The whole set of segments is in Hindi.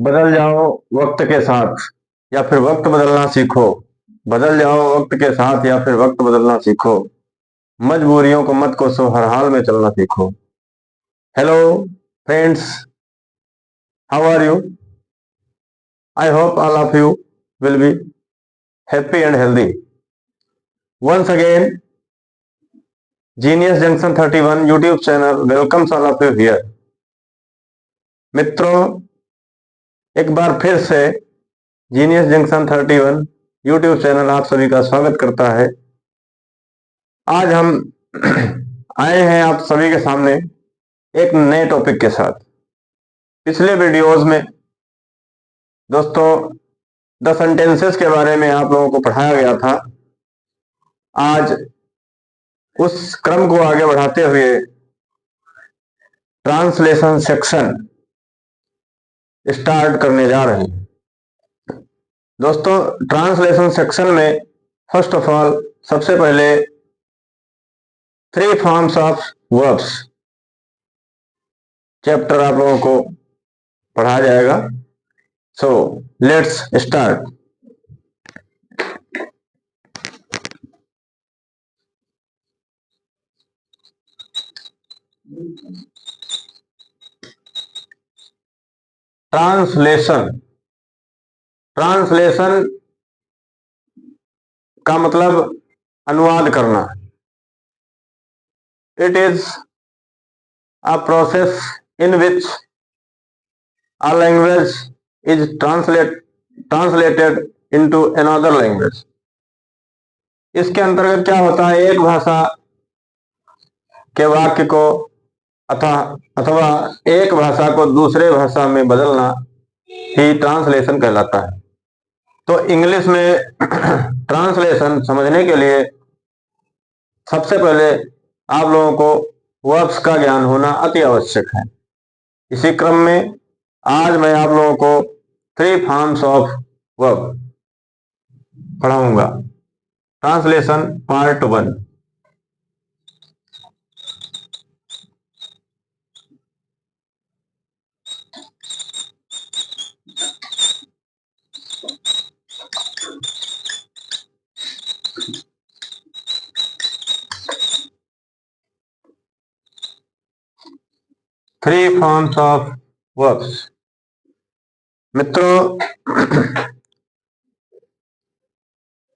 बदल जाओ वक्त के साथ या फिर वक्त बदलना सीखो। बदल जाओ वक्त के साथ या फिर वक्त बदलना सीखो। मजबूरियों को मत कोसो, हर हाल में चलना सीखो। Hello friends, how are you? I hope all of you will be happy and healthy. Once again, Genius Junction 31 YouTube channel welcomes all of you here. मित्रों, एक बार फिर से जीनियस जंक्शन 31 YouTube चैनल आप सभी का स्वागत करता है। आज हम आए हैं आप सभी के सामने एक नए टॉपिक के साथ। पिछले वीडियोस में दोस्तों द सेंटेंसेस के बारे में आप लोगों को पढ़ाया गया था। आज उस क्रम को आगे बढ़ाते हुए ट्रांसलेशन सेक्शन स्टार्ट करने जा रहे हैं। दोस्तों, ट्रांसलेशन सेक्शन में फर्स्ट ऑफ ऑल सबसे पहले 3 फॉर्म्स ऑफ वर्ब्स चैप्टर आप लोगों को पढ़ाया जाएगा। So let's start. Translation. Translation का मतलब अनुवाद करना। It is a process in which a language is translated into another language। इसके अंतर्गत क्या होता है, एक भाषा के वाक्य को अथवा एक भाषा को दूसरे भाषा में बदलना ही ट्रांसलेशन कहलाता है। तो इंग्लिश में ट्रांसलेशन समझने के लिए सबसे पहले आप लोगों को वर्ब्स का ज्ञान होना अति आवश्यक है। इसी क्रम में आज मैं आप लोगों को 3 फॉर्म्स ऑफ वर्ब पढ़ाऊंगा। Translation part 1। Three forms of verbs. मित्रों,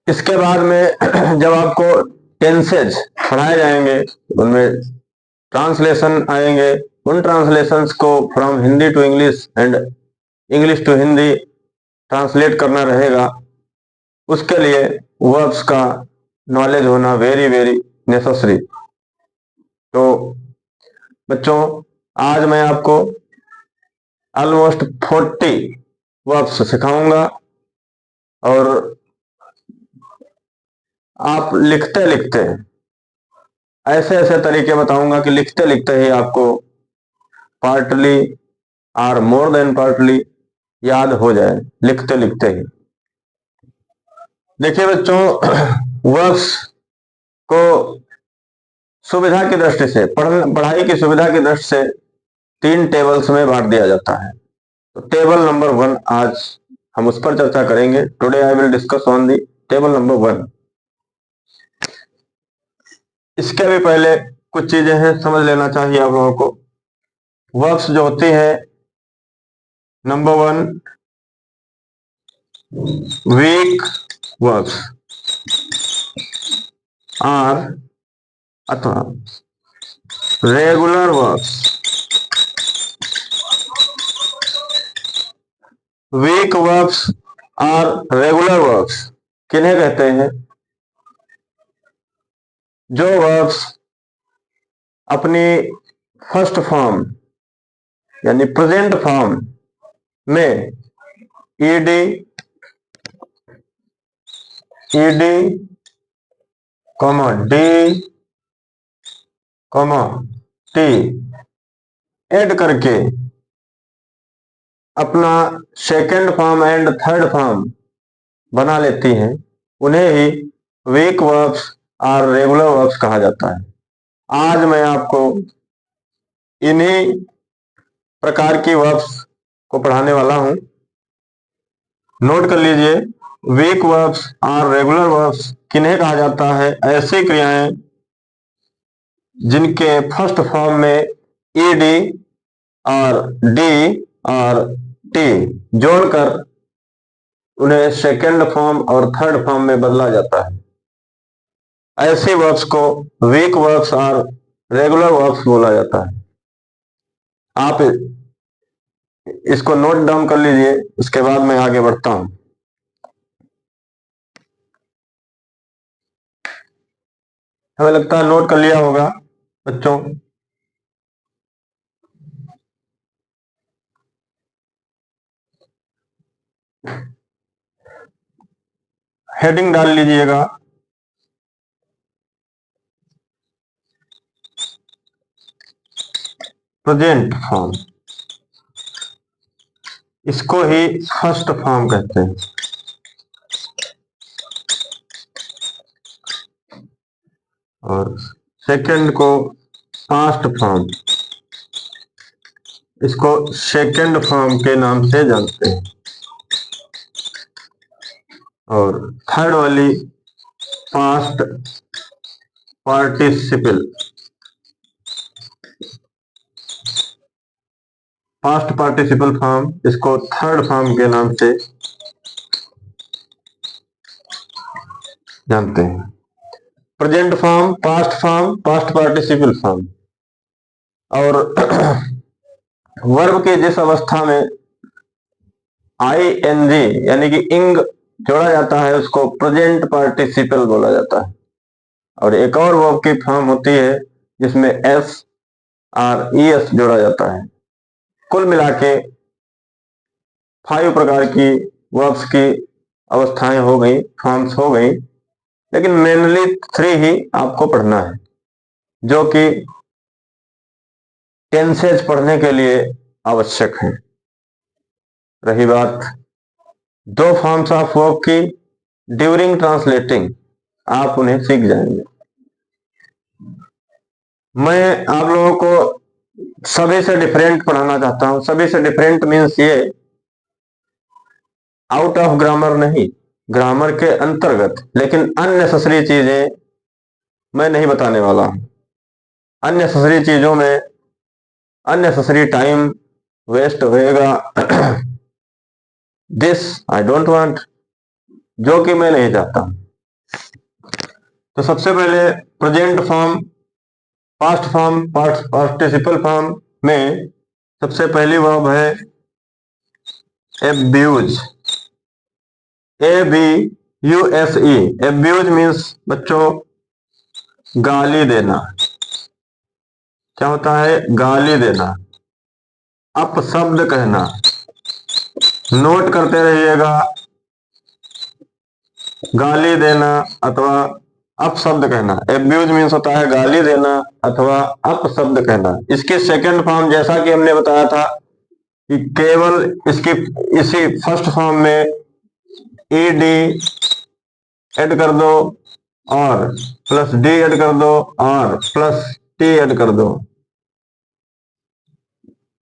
इसके बाद में जब आपको टेंसेज पढ़ाए जाएंगे उनमें ट्रांसलेशन आएंगे। उन ट्रांसलेशंस को from Hindi to English and English to Hindi translate करना रहेगा। उसके लिए वर्ब्स का नॉलेज होना वेरी वेरी नेसेसरी। तो बच्चों, आज मैं आपको ऑलमोस्ट 40 वर्ब्स सिखाऊंगा और आप लिखते लिखते ऐसे ऐसे तरीके बताऊंगा कि लिखते लिखते ही आपको पार्टली और मोर देन पार्टली याद हो जाए, लिखते लिखते ही। देखिए बच्चों, वर्ब्स को सुविधा की दृष्टि से, पढ़ाई की सुविधा की दृष्टि से 3 टेबल्स में बांट दिया जाता है। तो टेबल नंबर 1 आज हम उस पर चर्चा करेंगे। Today I will discuss on the table number 1। इसके भी पहले कुछ चीजें हैं, समझ लेना चाहिए आप लोगों को। वर्ब्स जो होती है, नंबर 1 वीक वर्ब्स और अथवा रेगुलर वर्ब्स। वीक वर्ब्स और रेगुलर वर्ब्स किन्हें कहते हैं? जो वर्ब्स अपनी फर्स्ट फॉर्म यानी प्रेजेंट फॉर्म में ED comma D comma T add करके अपना second form and third form बना लेती हैं, उन्हें ही वीक वर्ब्स और रेगुलर वर्ब्स कहा जाता है। आज मैं आपको इन्हीं प्रकार की वर्ब्स को पढ़ाने वाला हूं। नोट कर लीजिए, वीक वर्ब्स और रेगुलर वर्ब्स किन्हें कहा जाता है? ऐसी क्रियाएं जिनके फर्स्ट फॉर्म में ईडी और डी और टी जोड़कर उन्हें सेकंड फॉर्म और थर्ड फॉर्म में बदला जाता है। ऐसे वर्ब्स को वीक वर्ब्स और रेगुलर वर्ब्स बोला जाता है। आप इसको नोट डाउन कर लीजिए, उसके बाद मैं आगे बढ़ता हूं। हमें लगता है नोट कर लिया होगा बच्चों। हेडिंग डाल लीजिएगा, प्रेजेंट फॉर्म। इसको ही फर्स्ट फॉर्म कहते हैं। और सेकंड को पास्ट फॉर्म, इसको सेकंड फॉर्म के नाम से जानते हैं। और थर्ड वाली past participle, past participle form, इसको थर्ड फॉर्म के नाम से जानते हैं। Present form, past form, past participle form. और वर्ब के जिस अवस्था में आईएनजी यानी कि इंग जोड़ा जाता है उसको प्रेजेंट पार्टिसिपल बोला जाता है। और एक और वर्ब की फॉर्म होती है जिसमें एस और ईएस जोड़ा जाता है। कुल मिला के 5 प्रकार की वर्ब्स की अवस्थाएं हो गई, फॉर्म्स हो गई, लेकिन मेनली 3 ही आपको पढ़ना है जो कि टेंसेज पढ़ने के लिए आवश्यक है। रही बात 2 फॉर्म्स ऑफ वर्ब की, ड्यूरिंग ट्रांसलेटिंग आप उन्हें सीख जाएंगे। मैं आप लोगों को सभी से डिफरेंट पढ़ाना चाहता हूं। सभी से डिफरेंट मीन्स ये आउट ऑफ ग्रामर नहीं, ग्रामर के अंतर्गत, लेकिन अननेसेसरी चीजें मैं नहीं बताने वाला हूं। अननेसेसरी चीजों में अननेसेसरी टाइम वेस्ट होएगा। दिस आई डोंट वांट, जो कि मैं नहीं चाहता। तो सबसे पहले present form, past form, participle form में सबसे पहली वर्ब है एब्यूज, ABUSE। एब्यूज मीन्स बच्चों गाली देना। क्या होता है? गाली देना, अपशब्द कहना। नोट करते रहिएगा, गाली देना अथवा अपशब्द कहना। एब्यूज मीन्स होता है गाली देना अथवा अपशब्द कहना। इसके सेकंड फॉर्म जैसा कि हमने बताया था कि केवल इसकी इसी फर्स्ट फॉर्म में ईडी ऐड कर दो और प्लस डी ऐड कर दो और प्लस टी ऐड कर दो।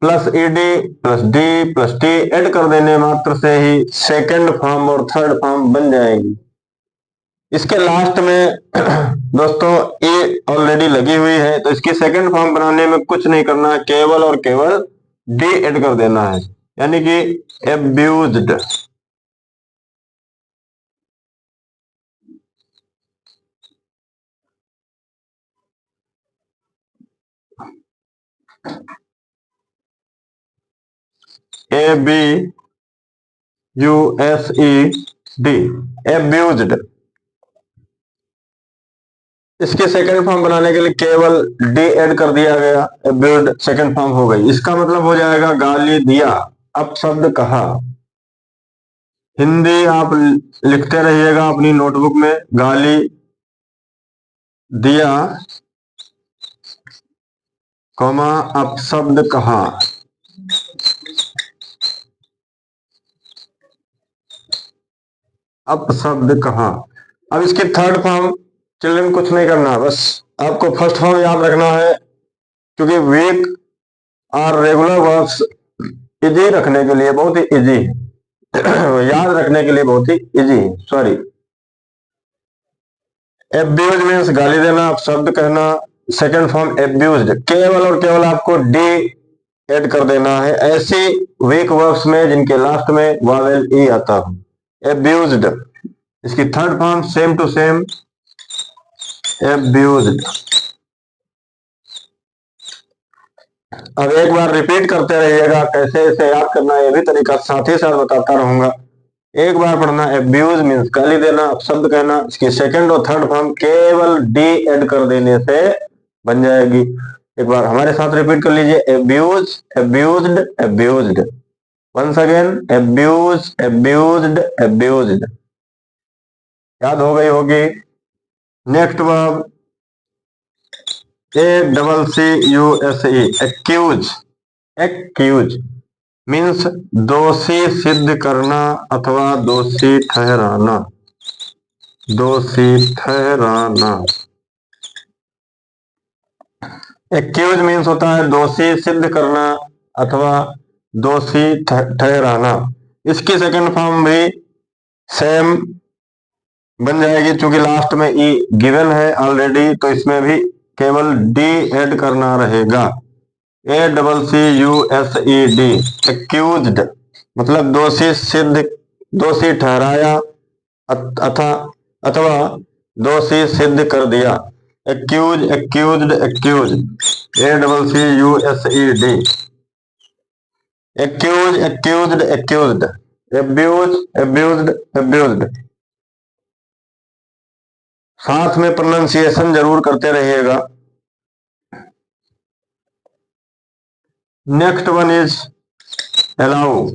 Plus ED plus D plus T add कर देने मात्र से ही सेकंड फॉर्म और थर्ड फॉर्म बन जाएगी। इसके लास्ट में दोस्तों ए ऑलरेडी लगी हुई है, तो इसकी सेकंड फॉर्म बनाने में कुछ नहीं करना है, केवल और केवल डी ऐड कर देना है, यानी कि एब्यूज्ड। ABUSED, एब्यूज्ड। इसके सेकंड फॉर्म बनाने के लिए केवल डी ऐड कर दिया गया, एब्यूज्ड सेकंड फॉर्म हो गई। इसका मतलब हो जाएगा गाली दिया, अपशब्द कहा। हिंदी आप लिखते रहिएगा अपनी नोटबुक में, गाली दिया कॉमा अपशब्द कहा। अपशब्द कहा। अब इसके थर्ड फॉर्म चिल्ड्रन कुछ नहीं करना, बस आपको फर्स्ट फॉर्म याद रखना है, क्योंकि वीक और रेगुलर वर्ब्स इजी रखने के लिए बहुत ही इजी है। याद रखने के लिए बहुत ही इजी है। सॉरी, एब्यूज मीन्स गाली देना, अपशब्द कहना। सेकंड फॉर्म एब्यूज्ड, केवल और केवल आपको डी ऐड कर देना है ऐसी वीक वर्ब्स में जिनके लास्ट में वावेल ई आता हो। एब्यूज्ड। इसकी third form same to same, abused. अब एक बार रिपीट करते रहिएगा, कैसे इसे याद करना है ये भी तरीका साथ ही साथ बताता रहूंगा। एक बार पढ़ना, एब्यूज मीन्स गाली देना, अपशब्द कहना। इसकी सेकंड और थर्ड फॉर्म केवल डी ऐड कर देने से बन जाएगी। एक बार हमारे साथ रिपीट कर लीजिए, abuse, abused, abused. Once again, abuse, abused, abused. याद हो गई होगी। Next verb, A double C U S E, accuse. Accuse means दोषी सिद्ध करना अथवा दोषी ठहराना। दोषी ठहराना। एक्यूज मीन्स होता है दोषी सिद्ध करना अथवा दोषी ठहराना। इसकी सेकंड फॉर्म भी सेम बन जाएगी, क्योंकि लास्ट में ई गिवन है ऑलरेडी, तो इसमें भी केवल डी ऐड करना रहेगा। A double C U S E D, accused मतलब दोषी सिद्ध, दोषी ठहराया अथा अथवा दोषी सिद्ध कर दिया। Accuse, accused, accuse. A double C U S E D, accuse, accused, accused. Abuse, abused, abused. साथ में प्रोनाउंसिएशन जरूर करते रहिएगा। Next one is allow.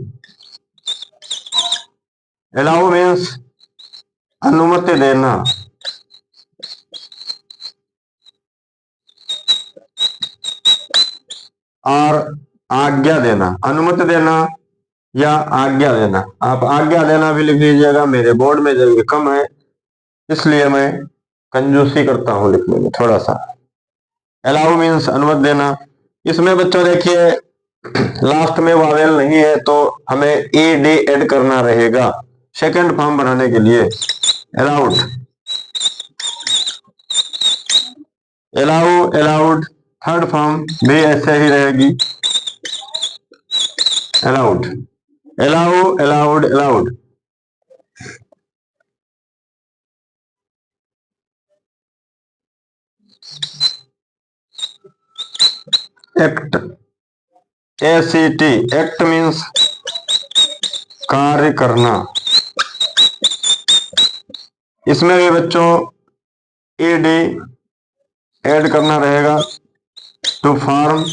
Allow means अनुमति देना और आज्ञा देना। अनुमति देना या आज्ञा देना। आप आज्ञा देना भी लिख लीजिएगा, मेरे बोर्ड में जगह कम है इसलिए मैं कंजूसी करता हूं लिखने में थोड़ा सा। अलाउ मीन्स अनुमति देना। इसमें बच्चों देखिए लास्ट में वावेल नहीं है तो हमें ई डी ऐड करना रहेगा सेकंड फॉर्म बनाने के लिए। Allowed, allow, allowed. Third form भी ऐसे ही रहेगी, allowed, allow, allowed, allowed. Act, A C T, act means कार्य करना। इसमें भी बच्चों ई डी ऐड करना रहेगा to form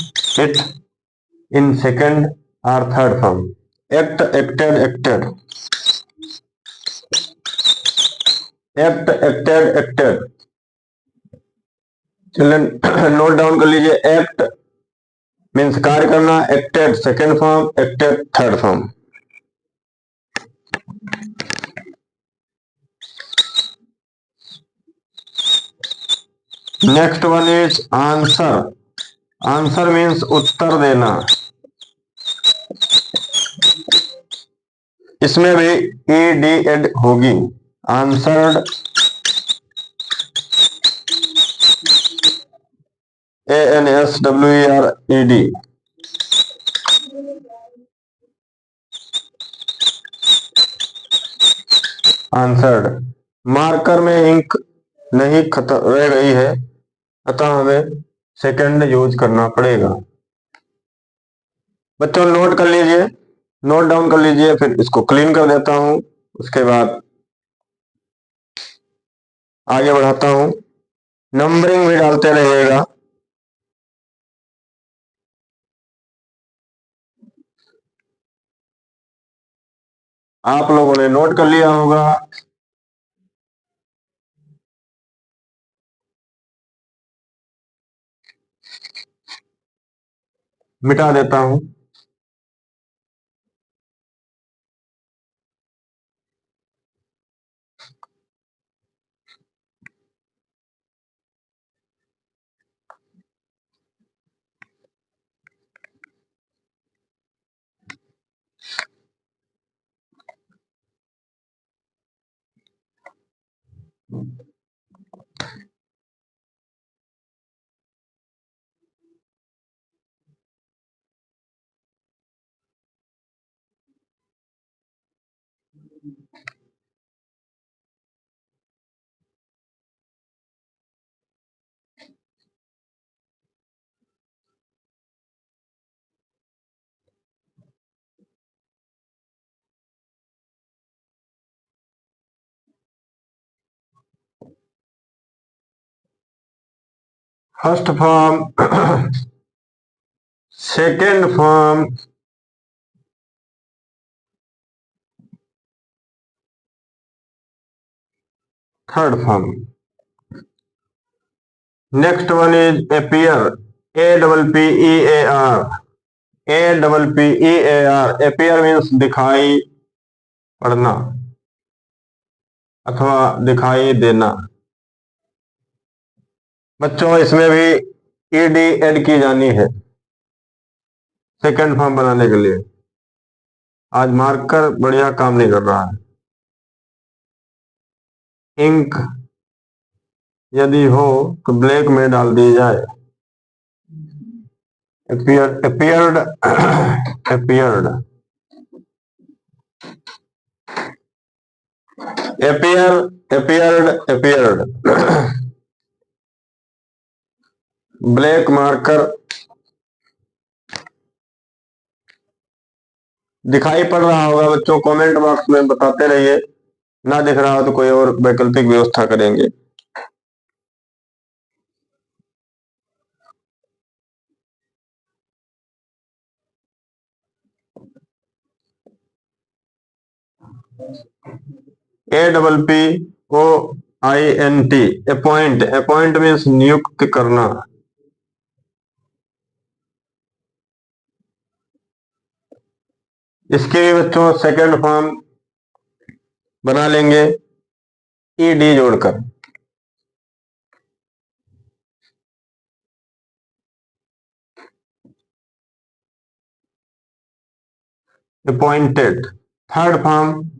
it in second और third form. Act, acted, acted. Act, acted, acted. चलिए नोट डाउन कर लीजिए। एक्ट मीन्स कार्य करना, acted second form, acted third form. Next one is answer. Answer means उत्तर देना। इसमें भी ई डी एड होगी, answered, A N S W E R E D. Answered. Marker में इंक नहीं खत्म रह गई है अतः हमें सेकंड यूज करना पड़ेगा। बच्चों नोट कर लीजिए, नोट डाउन कर लीजिए, फिर इसको क्लीन कर देता हूं, उसके बाद आगे बढ़ाता हूं। नंबरिंग भी डालते रहिएगा। आप लोगों ने नोट कर लिया होगा। मिटा देता हूं। First form, second form, third form. Next one is appear. A-double-P-E-A-R. A-double-P-E-A-R. Appear means दिखाई पड़ना अथवा दिखाई देना. बच्चों इसमें भी ईडी ऐड की जानी है सेकेंड फॉर्म बनाने के लिए. आज मार्कर बढ़िया काम नहीं कर रहा है. इंक यदि हो तो ब्लैक में डाल दी जाए. appeared, appeared, appeared, appear, appeared, appeared. Black marker दिखाई पड़ रहा होगा बच्चों, कमेंट बॉक्स में बताते रहिए. ना दिख रहा हो तो कोई और वैकल्पिक व्यवस्था करेंगे. A-double-P-O-I-N-T. अपॉइंट. अपॉइंट मीन्स नियुक्त करना. इसके भी बच्चों सेकेंड फॉर्म बना लेंगे ईडी जोड़कर. Appointed. Third form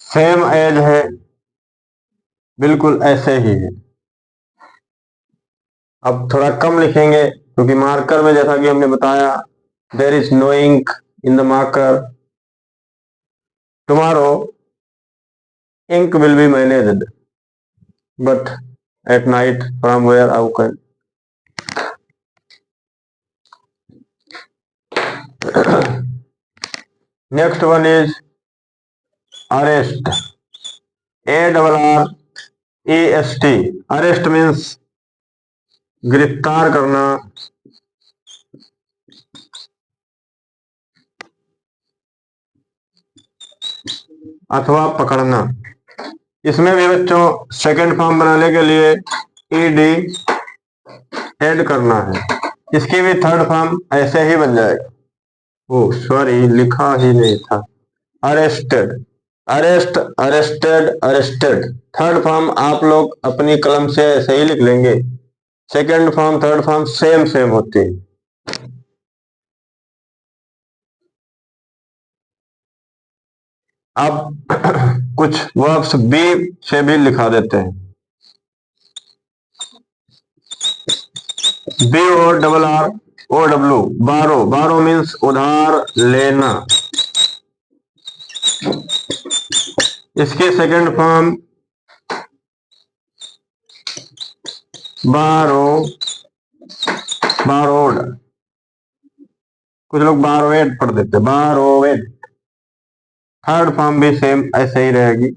same as है, बिल्कुल ऐसे ही है. अब थोड़ा कम लिखेंगे क्योंकि मार्कर में जैसा कि हमने बताया there is no ink in the marker. Tomorrow ink will be managed but at night from where I can. Next one is arrest. A-double-R-E-S-T. Arrest means गिरफ्तार करना अथवा पकड़ना. इसमें भी बच्चों सेकेंड फॉर्म बनाने के लिए ईडी ऐड करना है. इसकी भी थर्ड फॉर्म ऐसे ही बन जाएगा. ओ सॉरी, लिखा ही नहीं था. Arrested. Arrest, arrested, arrested. Third form आप लोग अपनी कलम से ऐसे ही लिख लेंगे. Second form third form same same होती है. अब कुछ वर्ब्स बी से भी लिखा देते हैं. B-O-R-R-O-W. बारो. बारो मीन्स उधार लेना. इसके सेकंड फॉर्म बारो, बारोड. कुछ लोग बारोवेड पढ़ देते. बारोवेड. थर्ड फॉर्म भी सेम ऐसे ही रहेगी.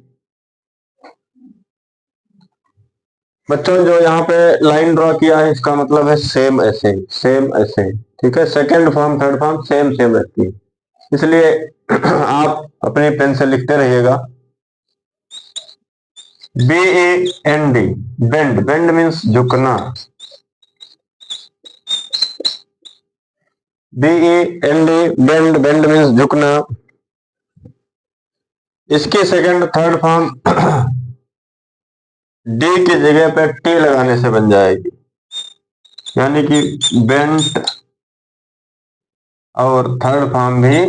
बच्चों जो यहाँ पे लाइन ड्रॉ किया है इसका मतलब है सेम ऐसे ही, सेम ऐसे ही. ठीक है. Second form third form same same रहती है, इसलिए आप अपने पेन से लिखते रहिएगा. B-A-N-D. बेंड. बेंड मीन्स झुकना. B-E-N-D. बेंड. बेंड मीन्स झुकना. इसकी सेकंड थर्ड फॉर्म डी की जगह पे टी लगाने से बन जाएगी, यानी कि बेंट, और थर्ड फॉर्म भी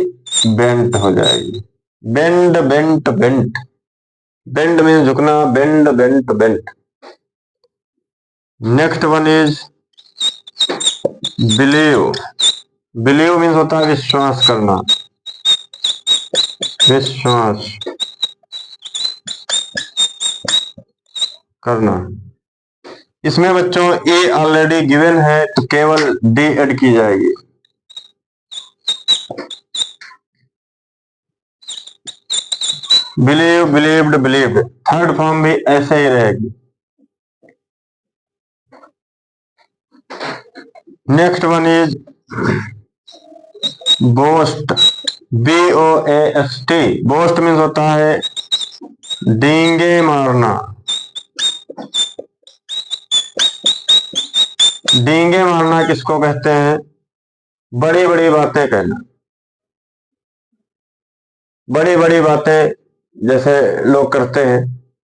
बेंट हो जाएगी. Bend, bent, bent. Bend means झुकना, bend, bent, bent. Next one is believe. Believe means होता है विश्वास करना, विश्वास करना। इसमें बच्चों ए ऑलरेडी गिवन है तो केवल डी ऐड की जाएगी। Believe, believed, believed, third form भी ऐसे ही रहेगी। Next one is boast, BOAST। Boast means होता है डींगे मारना। डींगे मारना किसको कहते हैं? बड़ी बड़ी बातें कहना, बड़ी बड़ी बातें जैसे लोग करते हैं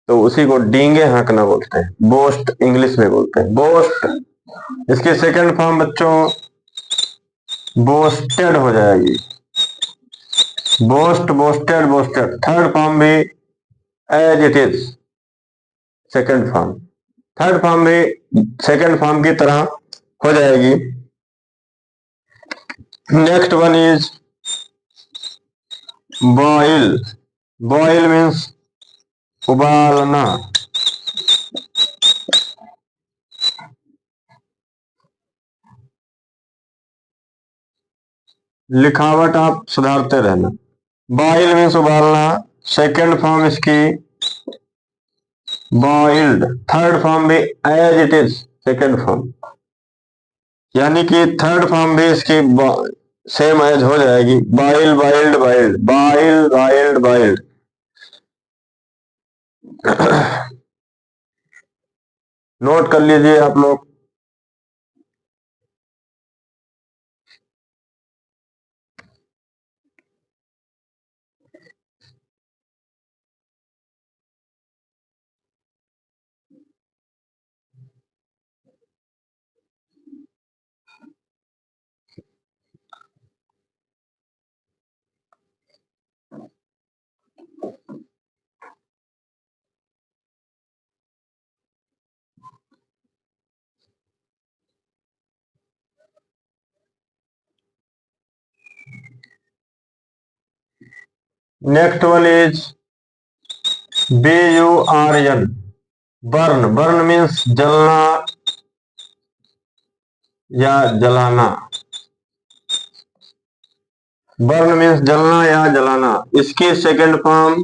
तो उसी को डींगे हाँकना बोलते हैं, बोस्ट इंग्लिश में बोलते हैं, बोस्ट। इसकी सेकंड फॉर्म बच्चों बोस्टेड हो जाएगी, boast, boasted, boasted. Third form भी as it is, second form, third form भी सेकंड फॉर्म की तरह हो जाएगी। Next one is boil. Boil means उबालना। लिखावट आप सुधारते रहना। बॉइल मीन्स उबालना, सेकंड फॉर्म इसकी बॉइल्ड, थर्ड फॉर्म भी as it is, second form, यानी कि थर्ड फॉर्म भी इसकी सेम एज हो जाएगी, boil, boiled, boiled, boil, boiled, boiled. Note कर लीजिए आप लोग। Next one is BURN, burn. Burn means जलना या जलाना, बर्न मीन्स जलना या जलाना। इसकी सेकंड फॉर्म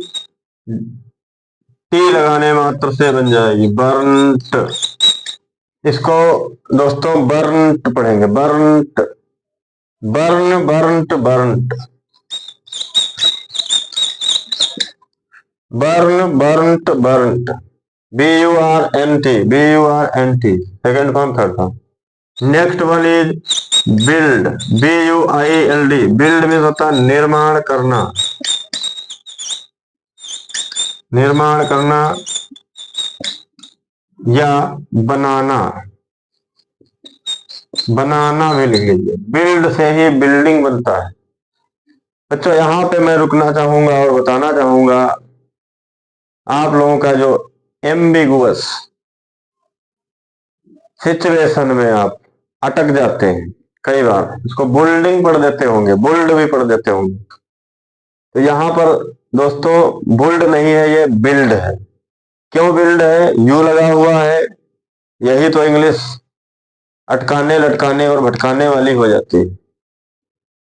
टी लगाने मात्र से बन जाएगी, बर्नट। इसको दोस्तों बर्नट पढ़ेंगे, burnt, burn, burnt, burnt, burn, burnt, burnt, BURNT, BURNT, second form, third form. Next one is build, BUILD। Build means होता है निर्माण करना, निर्माण करना या बनाना, बनाना भी लिख लीजिए। बिल्ड से ही बिल्डिंग बनता है। बच्चों यहां पे मैं रुकना चाहूंगा और बताना चाहूंगा आप लोगों का जो एम्बिगुअस सिचुएशन में आप अटक जाते हैं कई बार, इसको बुल्डिंग पढ़ देते होंगे, बुल्ड भी पढ़ देते होंगे, तो यहां पर दोस्तों बुल्ड नहीं है, ये बिल्ड है। क्यों बिल्ड है? यू लगा हुआ है, यही तो इंग्लिश अटकाने लटकाने और भटकाने वाली हो जाती है।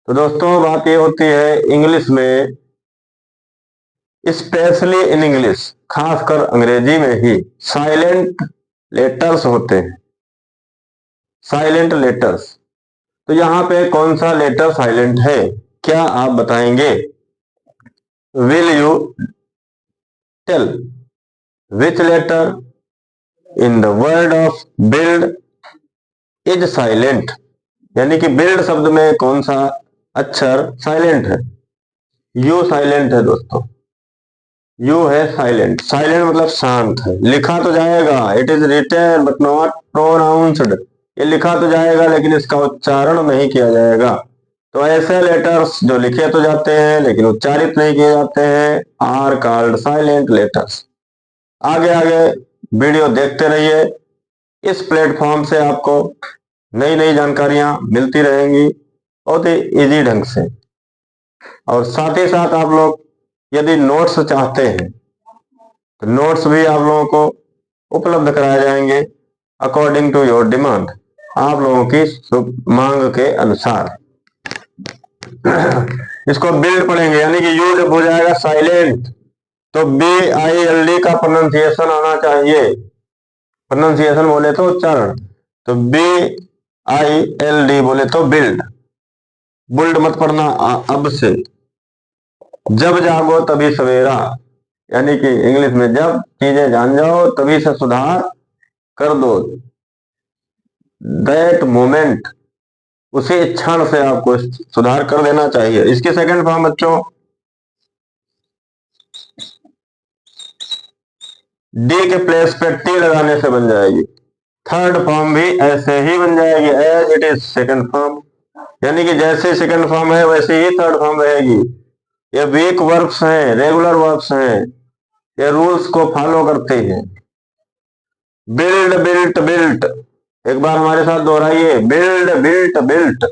तो दोस्तों बात ये होती है इंग्लिश में, स्पेशली इन इंग्लिश, खासकर अंग्रेजी में ही साइलेंट लेटर्स होते हैं, साइलेंट लेटर्स। तो यहां पे कौन सा लेटर साइलेंट है, क्या आप बताएंगे? Will you tell which letter in the word of build is silent? यानी कि बिल्ड शब्द में कौन सा अक्षर साइलेंट है? यू साइलेंट है दोस्तों, यू है साइलेंट। साइलेंट मतलब शांत है, लिखा तो जाएगा, it is written but not pronounced. ये लिखा तो जाएगा लेकिन इसका उच्चारण नहीं किया जाएगा। तो ऐसे लेटर्स जो लिखे तो जाते हैं लेकिन उच्चारित नहीं किए जाते हैं आर कॉल्ड साइलेंट लेटर्स। आगे आगे वीडियो देखते रहिए। इस प्लेटफॉर्म से आपको नई नई जानकारियां मिलती रहेंगी बहुत ही इजी ढंग से। और साथ ही साथ आप लोग यदि नोट्स चाहते हैं तो नोट्स भी आप लोगों को उपलब्ध कराए जाएंगे अकॉर्डिंग टू योर डिमांड, आप लोगों की मांग के अनुसार। इसको बिल्ड पढ़ेंगे यानी कि यू जब हो जाएगा साइलेंट तो BILD का प्रोनाउंसिएशन आना चाहिए। प्रोनाउंसिएशन बोले तो उच्चारण, तो BILD बोले तो बिल्ड। बुल्ड मत पढ़ना अब से। जब जागो तभी सवेरा, यानी कि इंग्लिश में जब चीजें जान जाओ तभी से सुधार कर दो। दैट मोमेंट, उसी क्षण से आपको सुधार कर देना चाहिए। इसकी सेकंड फॉर्म बच्चों डी के प्लेस पे टी लगाने से बन जाएगी। थर्ड फॉर्म भी ऐसे ही बन जाएगी as it is second form, यानी कि जैसे सेकंड फॉर्म है वैसे ही थर्ड फॉर्म रहेगी। ये वीक वर्ब्स हैं, रेगुलर वर्ब्स हैं, ये रूल्स को फॉलो करते हैं। बिल्ड बिल्ट बिल्ट, एक बार हमारे साथ दोहराइए, build built built,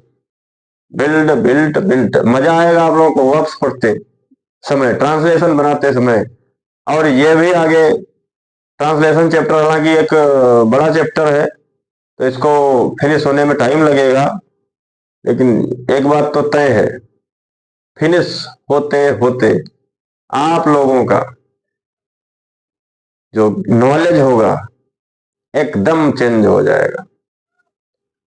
build built built. मजा आएगा आप लोगों को वर्ब्स पढ़ते समय, ट्रांसलेशन बनाते समय। और ये भी आगे ट्रांसलेशन चैप्टर हालांकि एक बड़ा चैप्टर है तो इसको फिनिश होने में टाइम लगेगा, लेकिन एक बात तो तय है, फिनिश होते होते आप लोगों का जो नॉलेज होगा एकदम चेंज हो जाएगा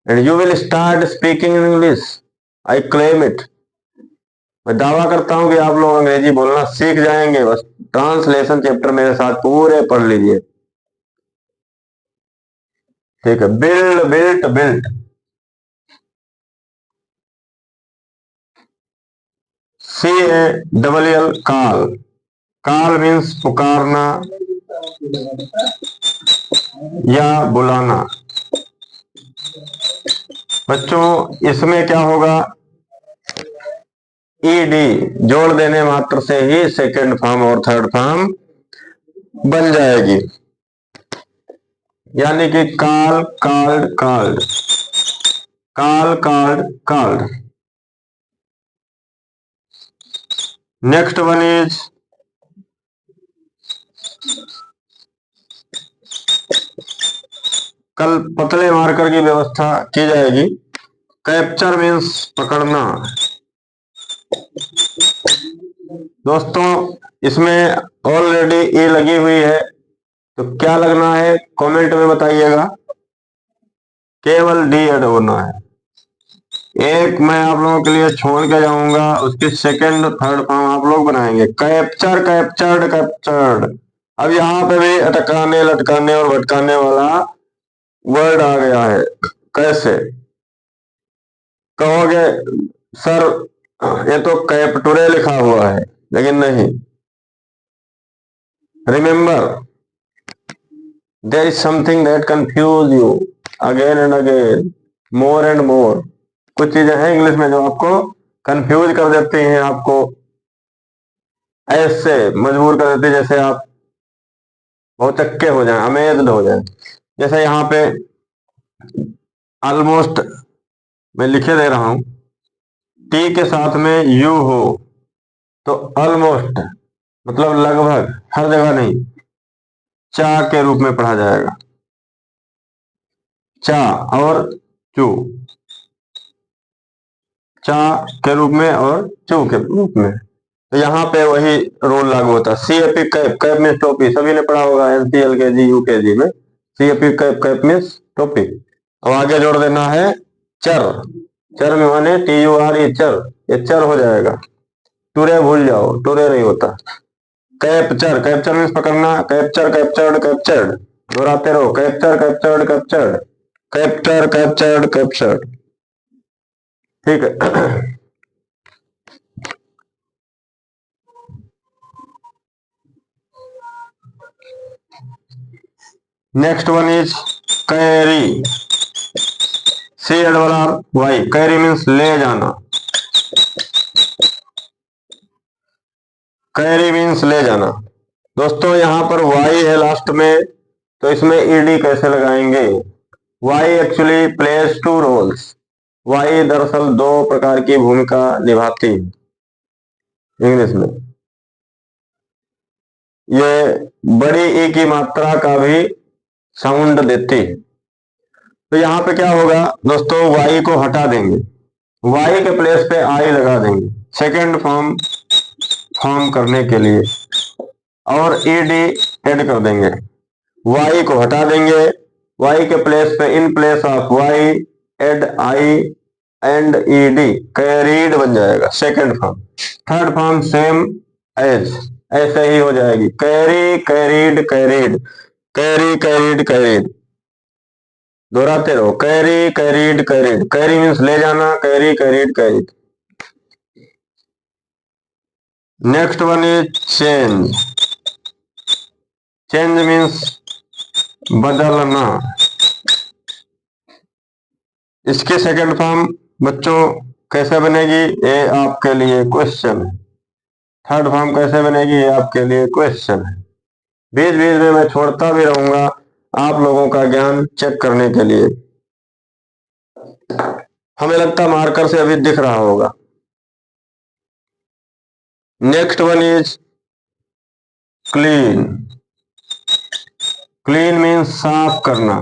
and you will start speaking in English. I claim it. मैं दावा करता हूं कि आप लोग अंग्रेजी बोलना सीख जाएंगे। बस ट्रांसलेशन चैप्टर मेरे साथ पूरे पढ़ लीजिए, ठीक है। बिल्ड बिल्ट बिल्ट, CALL काल, काल मीन्स पुकारना या बुलाना। बच्चों इसमें क्या होगा, ED जोड़ देने मात्र से ही सेकंड फॉर्म और थर्ड फॉर्म बन जाएगी, यानी कि काल काल्ड काल्ड, काल called called. Next one is कल पतले मार्कर की व्यवस्था की जाएगी। कैप्चर मीन्स पकड़ना। दोस्तों इसमें ऑलरेडी ए लगी हुई है तो क्या लगना है कमेंट में बताइएगा। केवल डी ऐड होना है। एक मैं आप लोगों के लिए छोड़ के जाऊंगा, उसकी सेकंड थर्ड फॉर्म आप लोग बनाएंगे। Capture captured captured. अब यहाँ पे भी अटकाने लटकाने और भटकाने वाला वर्ड आ गया है। कैसे कहोगे सर ये तो कैप्टुरे लिखा हुआ है, लेकिन नहीं। Remember there is something that confuse you again and again, more and more. कुछ चीजें हैं इंग्लिश में जो आपको कंफ्यूज कर देती हैं, आपको ऐसे मजबूर कर देती है जैसे आप बहुत चक्के हो जाएं, अमेज्ड हो जाएं। जैसे यहाँ पे ऑलमोस्ट मैं लिखे दे रहा हूं, टी के साथ में यू हो तो ऑलमोस्ट मतलब लगभग, हर जगह नहीं, चा के रूप में पढ़ा जाएगा। चा और चू, चा के रूप में और चू के रूप में। तो यहाँ पे वही रूल लागू होता है। CAP कैप, कैप मीन्स टोपी, सभी ने पढ़ा होगा NC LKG UKG में। CAP कैप, कैप मीन्स टोपी। अब आगे जोड़ देना है चर, चर में माने TURE चर, ये चर हो जाएगा। टुरे भूल जाओ, टुरे नहीं होता। कैप्चर, कैप्चर मीन्स पकड़ना, कैप्चर कैप्चर्ड कैप्चर्ड, दोहराते रहो, capture captured captured, capture captured captured, ठीक है। Next one is carry, CARRY, carry means ले जाना, कैरी मीन्स ले जाना। दोस्तों यहाँ पर वाई है लास्ट में, तो इसमें ईडी कैसे लगाएंगे? Y actually plays two roles. Y दरअसल दो प्रकार की भूमिका निभाती है इंग्लिश में। ये बड़ी ई की मात्रा का भी साउंड देती है। तो यहाँ पे क्या होगा दोस्तों, वाई को हटा देंगे, वाई के प्लेस पे आई लगा देंगे सेकेंड फॉर्म फॉर्म करने के लिए, और ईडी ऐड कर देंगे। वाई को हटा देंगे, वाई के प्लेस पे in place of Y add I and ED, carried बन जाएगा second form. Third form same as, ऐसे ही हो जाएगी, carry carried carried, carry carried carried, दोहराते रहो, carry carried carried. Carry means ले जाना, carry carried carried. Next one is change. Change means बदलना। इसकी सेकंड फॉर्म बच्चों कैसे बनेगी, ये आपके लिए क्वेश्चन है। थर्ड फॉर्म कैसे बनेगी, ये आपके लिए क्वेश्चन है। बीच बीच में मैं छोड़ता भी रहूंगा आप लोगों का ज्ञान चेक करने के लिए। हमें लगता मार्कर से अभी दिख रहा होगा। Next one is clean. Clean means साफ करना।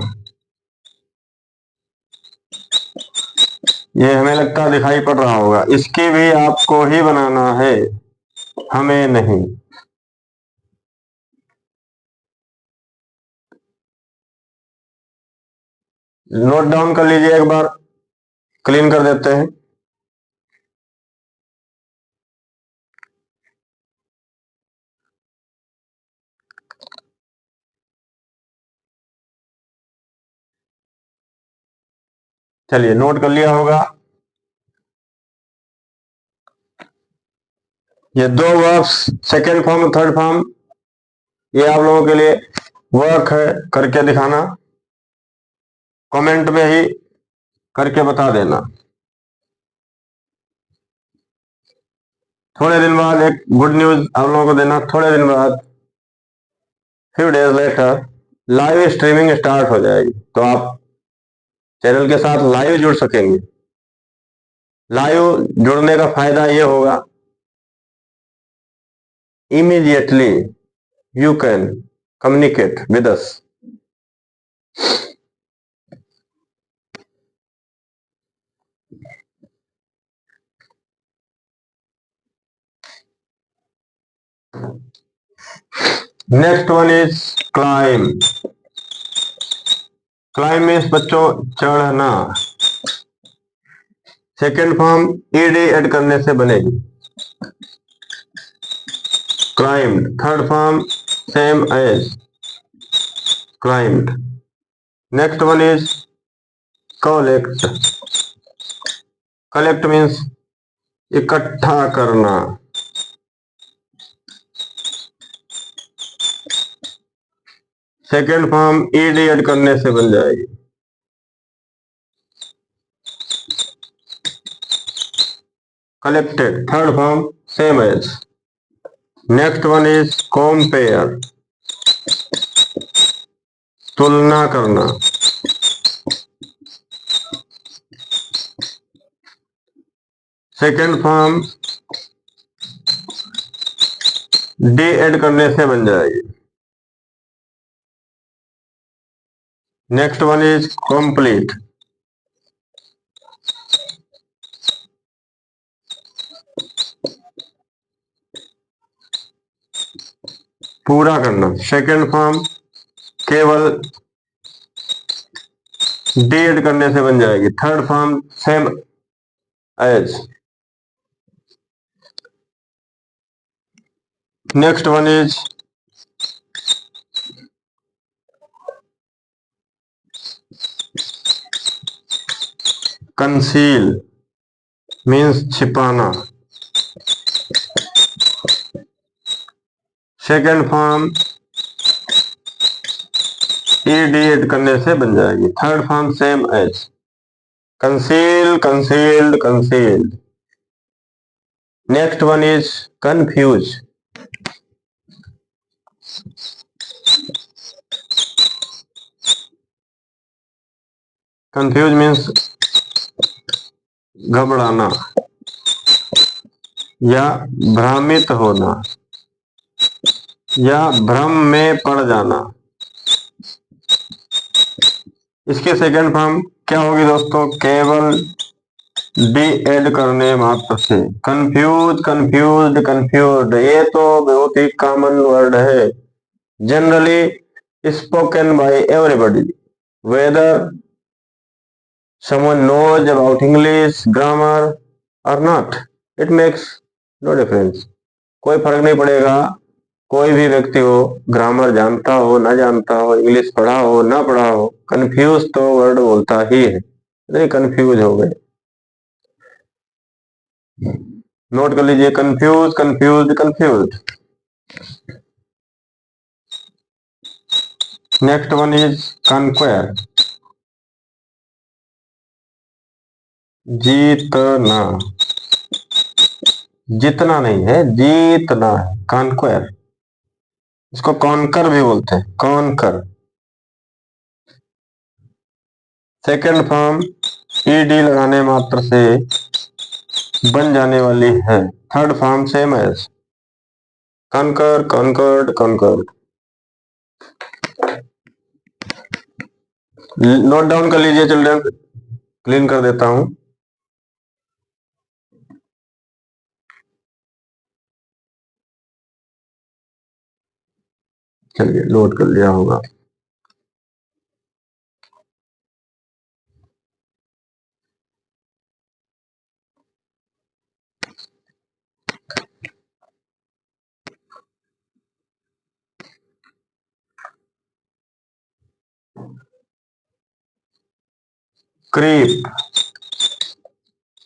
ये हमें लगता दिखाई पड़ रहा होगा, इसकी भी आपको ही बनाना है, हमें नहीं। नोट डाउन कर लीजिए एक बार, क्लीन कर देते हैं। चलिए नोट कर लिया होगा। ये दो verbs second form third form, ये आप लोगों के लिए वर्क है, करके दिखाना, कमेंट में ही करके बता देना। थोड़े दिन बाद एक गुड न्यूज आप लोगों को देना, थोड़े दिन बाद few days later live streaming start हो जाएगी, तो आप चैनल के साथ लाइव जुड़ सकेंगे। लाइव जुड़ने का फायदा ये होगा, immediately you can communicate with us. Next one is climb. Climb means बच्चों चढ़ना। सेकेंड फॉर्म ईडी ऐड करने से बनेगी, climbed. Third form same as, climbed. Next one is collect. collect means इकट्ठा करना। सेकेंड फॉर्म ईडी ऐड करने से बन जाएगी, collected. Third form same as. Next one is compare, तुलना करना। सेकेंड फॉर्म डी ऐड करने से बन जाएगी। नेक्स्ट वन इज कंप्लीट, पूरा करना। सेकेंड फॉर्म केवल डी ऐड करने से बन जाएगी। Third form same as. Next one is conceal, means छिपाना। सेकेंड फॉर्म ईडी ऐड करने से बन जाएगी। Third form same as, conceal concealed concealed. Next one is confuse, confuse means घबराना या भ्रमित होना या भ्रम में पड़ जाना। इसके सेकंड फॉर्म क्या होगी दोस्तों? केवल डी ऐड करने मात्र से। कंफ्यूज, कंफ्यूज्ड, कंफ्यूज्ड, ये तो बहुत ही कॉमन वर्ड है, generally spoken by everybody, whether someone knows about English grammar or not. It makes no difference. कोई फर्क नहीं पड़ेगा, कोई भी व्यक्ति हो, ग्रामर जानता हो ना जानता हो, इंग्लिश पढ़ा हो ना पढ़ा हो, कंफ्यूज तो वर्ड बोलता ही है। नहीं, कंफ्यूज हो गए, नोट कर लीजिए, confuse, confuse, confuse. Next one is conquer, जीतना, जितना नहीं है, जीतना है, कॉन्क्वेर। इसको कॉन्कर भी बोलते हैं, कॉन्कर। सेकंड फॉर्म ईडी लगाने मात्र से बन जाने वाली है। Third form same as conquer, conquered, conquered. Note down कर लीजिए चिल्ड्रन, क्लीन कर देता हूं। चलिए, नोट कर लिया होगा। क्रीप,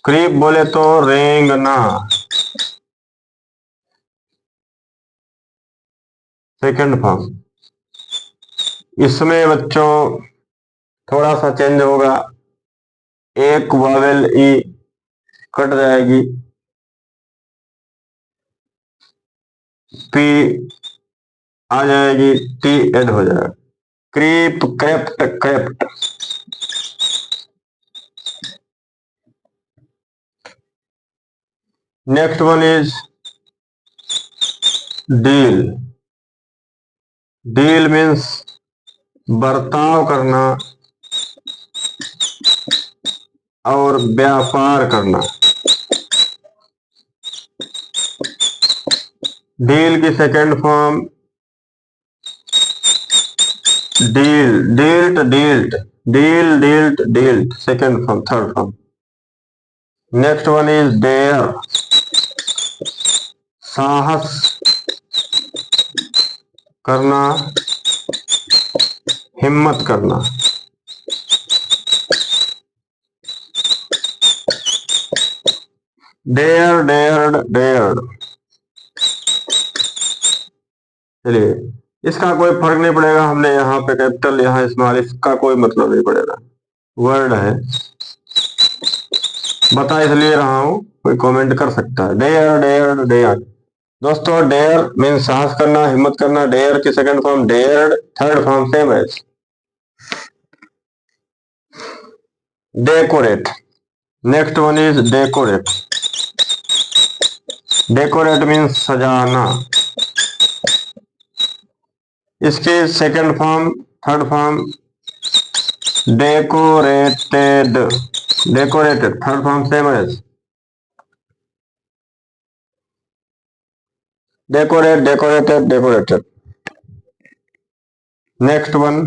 क्रीप बोले तो रेंगना। सेकंड फॉर्म, इसमें बच्चों थोड़ा सा चेंज होगा, एक वावेल ई कट जाएगी, पी आ जाएगी, टी एड हो जाएगा। Creep, crept, crept. Next one is deal. Deal means बर्ताव करना और व्यापार करना। डील की second form deal, dealt, dealt, deal, dealt, dealt, second form, third form. Next one is dare, साहस करना, हिम्मत करना। Dare, dared, dared. चलिए, इसका कोई फर्क नहीं पड़ेगा, हमने यहाँ पे कैपिटल, यहाँ स्मॉल, इसका कोई मतलब नहीं पड़ेगा, वर्ड है, बता इसलिए रहा हूं, कोई कमेंट कर सकता है। Dare, dare, dare. दोस्तों, डेयर मीन साहस करना, हिम्मत करना। डेयर की second form dared, third form same as decorate. Next one is decorate. Decorate means सजाना। इसकी second form, third form decorated, decorated, third form same as decorate, decorated, decorated. Next one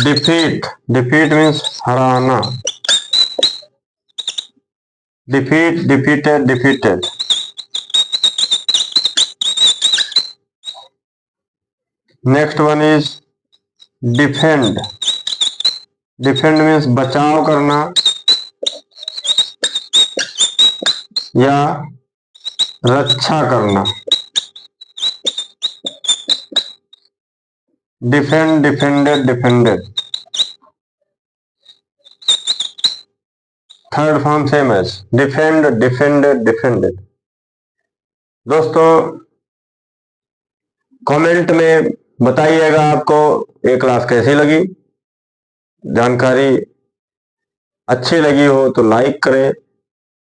defeat. Defeat means हराना। Defeat, defeated, defeated. Next one is defend. Defend means बचाव करना या रक्षा करना। Defend, defended, defended, third form same as defend, defended, defended. दोस्तों, कमेंट में बताइएगा आपको ये क्लास कैसी लगी। जानकारी अच्छी लगी हो तो लाइक करें,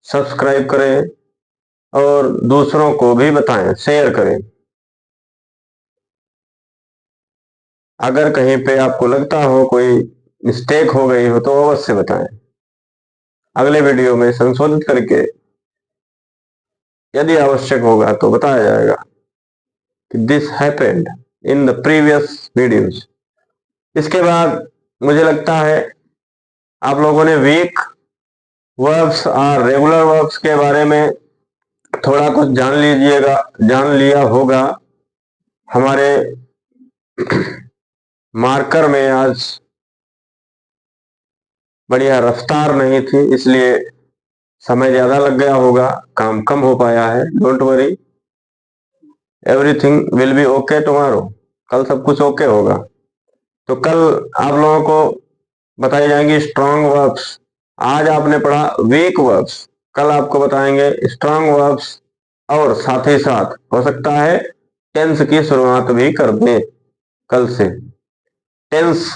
सब्सक्राइब करें और दूसरों को भी बताएं, शेयर करें। अगर कहीं पे आपको लगता हो कोई मिस्टेक हो गई हो तो अवश्य बताएं। अगले वीडियो में संशोधित करके यदि आवश्यक होगा तो बताया जाएगा कि this happened in the previous videos. इसके बाद मुझे लगता है आप लोगों ने वीक वर्ब्स और रेगुलर वर्ब्स के बारे में थोड़ा कुछ जान लिया होगा। हमारे मार्कर में आज बढ़िया रफ्तार नहीं थी, इसलिए समय ज्यादा लग गया होगा, काम कम हो पाया है। Don't worry, everything will be okay tomorrow. कल सब कुछ ओके होगा। तो कल आप लोगों को बताई जाएंगी स्ट्रॉन्ग वर्ब्स। आज आपने पढ़ा वीक वर्ब्स, कल आपको बताएंगे स्ट्रॉन्ग वर्ब्स। और साथ ही साथ हो सकता है टेंस की शुरुआत भी कर दें कल से। टेंस,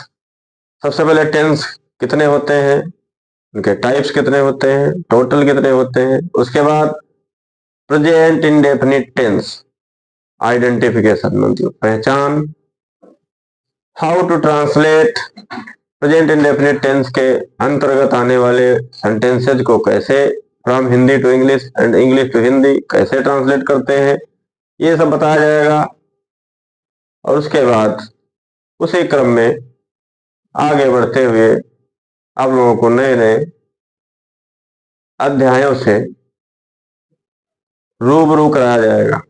सबसे पहले टेंस कितने होते हैं, उनके टाइप्स कितने होते हैं, टोटल कितने होते हैं। उसके बाद प्रेजेंट इंडेफिनिट टेंस, आइडेंटिफिकेशन मतलब पहचान। How to translate, present indefinite tense के अंतर्गत आने वाले सेंटेंसेज को कैसे from Hindi to English and English to Hindi कैसे ट्रांसलेट करते हैं, ये सब बताया जाएगा। और उसके बाद उसी क्रम में आगे बढ़ते हुए आप लोगों को नए नए अध्यायों से रूबरू कराया जाएगा।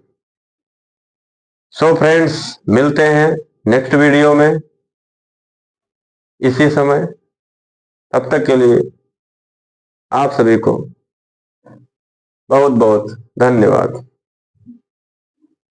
सो फ्रेंड्स, मिलते हैं नेक्स्ट वीडियो में इसी समय। तब तक के लिए आप सभी को बहुत बहुत धन्यवाद।